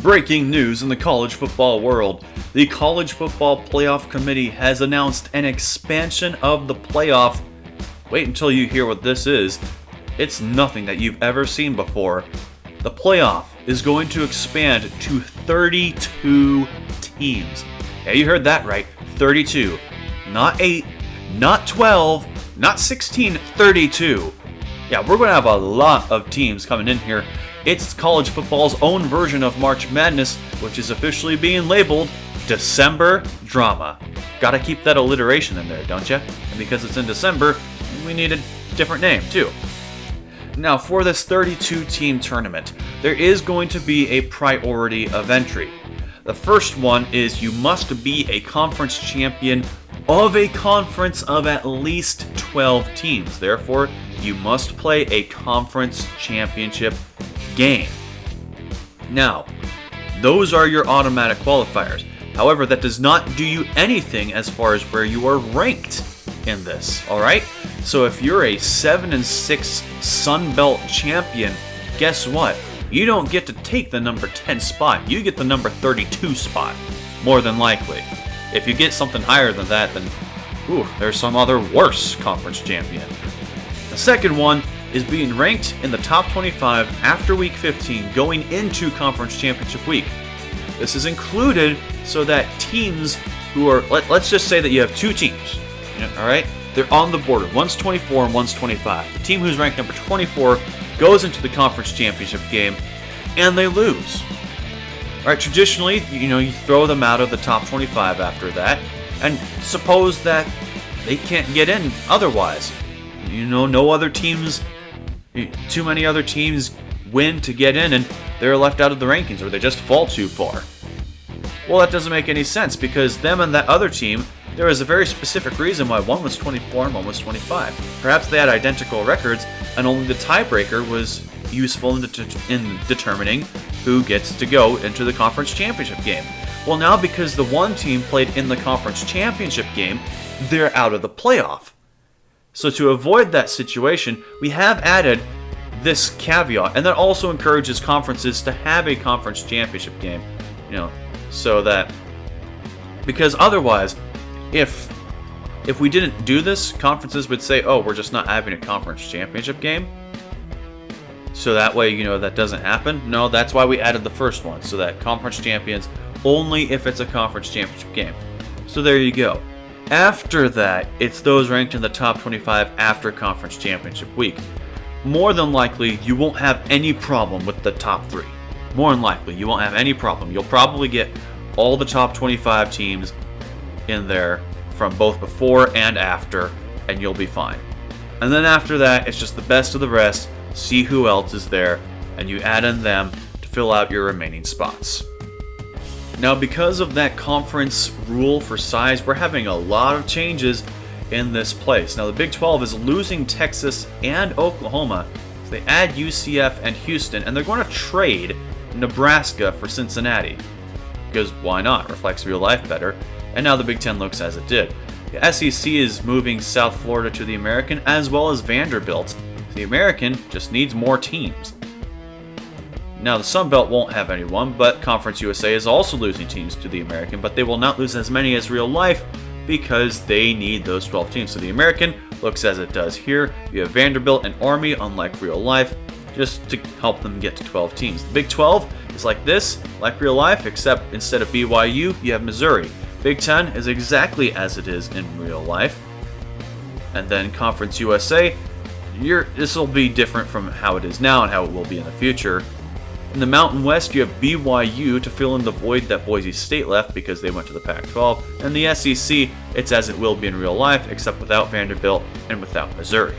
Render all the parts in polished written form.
Breaking news in the college football world. The College Football Playoff Committee has announced an expansion of the playoff. Wait until you hear what this is. It's nothing that you've ever seen before. The playoff is going to expand to 32 teams. Yeah, you heard that right. 32. Not 8, not 12, not 16, 32. Yeah, we're going to have a lot of teams coming in here. It's college football's own version of March Madness, which is officially being labeled December Drama. Gotta keep that alliteration in there, don't you? And because it's in December, we need a different name, too. Now, for this 32-team tournament, there is going to be a priority of entry. The first one is you must be a conference champion of a conference of at least 12 teams. Therefore, you must play a conference championship game. Now, those are your automatic qualifiers. However, that does not do you anything as far as where you are ranked in this, alright? So if you're a 7-6 Sun Belt champion, guess what? You don't get to take the number 10 spot. You get the number 32 spot, more than likely. If you get something higher than that, then there's some other worse conference champion. The second one is being ranked in the top 25 after week 15 going into conference championship week. This is included so that teams who are, let's just say that you have two teams, alright? They're on the border. One's 24 and one's 25. The team who's ranked number 24 goes into the conference championship game and they lose. Alright, traditionally, you throw them out of the top 25 after that, and suppose that they can't get in otherwise. No other teams, too many other teams win to get in and they're left out of the rankings, or they just fall too far. Well, that doesn't make any sense, because them and that other team, there was a very specific reason why one was 24 and one was 25. Perhaps they had identical records, and only the tiebreaker was useful in determining who gets to go into the conference championship game. Well, now because the one team played in the conference championship game, they're out of the playoff. So to avoid that situation, we have added this caveat, and that also encourages conferences to have a conference championship game, so that, because otherwise, if we didn't do this, conferences would say, oh, we're just not having a conference championship game, so that way, that doesn't happen. No, that's why we added the first one, so that conference champions only if it's a conference championship game. So there you go. After that, it's those ranked in the top 25 after conference championship week. More than likely, you won't have any problem with the top 3. More than likely, you won't have any problem. You'll probably get all the top 25 teams in there from both before and after, and you'll be fine. And then after that, it's just the best of the rest, see who else is there, and you add in them to fill out your remaining spots. Now, because of that conference rule for size, we're having a lot of changes in this place. Now, the Big 12 is losing Texas and Oklahoma, so they add UCF and Houston, and they're going to trade Nebraska for Cincinnati. Because why not? Reflects real life better. And now the Big 10 looks as it did. The SEC is moving South Florida to the American, as well as Vanderbilt. The American just needs more teams. Now, the Sun Belt won't have anyone, but Conference USA is also losing teams to the American, but they will not lose as many as real life because they need those 12 teams. So the American looks as it does here. You have Vanderbilt and Army, unlike real life, just to help them get to 12 teams. The Big 12 is like this, like real life, except instead of BYU, you have Missouri. Big 10 is exactly as it is in real life. And then Conference USA, this will be different from how it is now and how it will be in the future. In the Mountain West, you have BYU to fill in the void that Boise State left because they went to the Pac-12. And the SEC, it's as it will be in real life, except without Vanderbilt and without Missouri.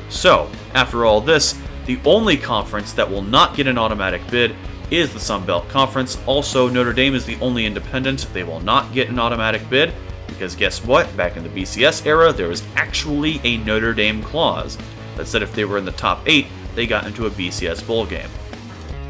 So, after all this, the only conference that will not get an automatic bid is the Sun Belt Conference. Also, Notre Dame is the only independent. They will not get an automatic bid because guess what? Back in the BCS era, there was actually a Notre Dame clause that said if they were in the top 8, they got into a BCS bowl game.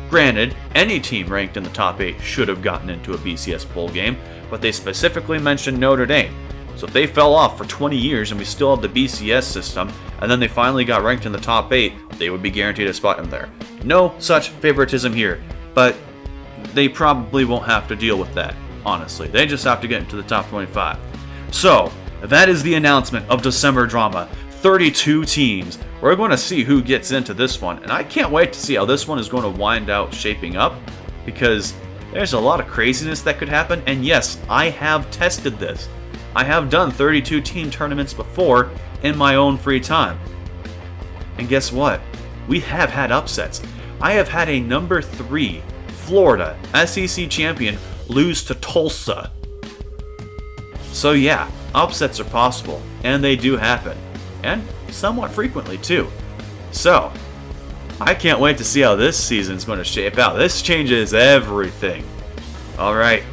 Granted, any team ranked in the top 8 should have gotten into a BCS bowl game, but they specifically mentioned Notre Dame. So if they fell off for 20 years and we still had the BCS system, and then they finally got ranked in the top 8, they would be guaranteed a spot in there. No such favoritism here, but they probably won't have to deal with that, honestly. They just have to get into the top 25. So, that is the announcement of December drama. 32 teams. We're going to see who gets into this one, and I can't wait to see how this one is going to wind out shaping up, because there's a lot of craziness that could happen, and yes, I have tested this. I have done 32 team tournaments before in my own free time. And guess what? We have had upsets. I have had a number 3 Florida SEC champion lose to Tulsa. So yeah, upsets are possible, and they do happen. And somewhat frequently too. So, I can't wait to see how this season's going to shape out. This changes everything. Alright,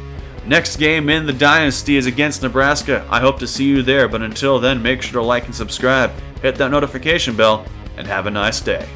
next game in the Dynasty is against Nebraska. I hope to see you there, but until then, make sure to like and subscribe, hit that notification bell, and have a nice day.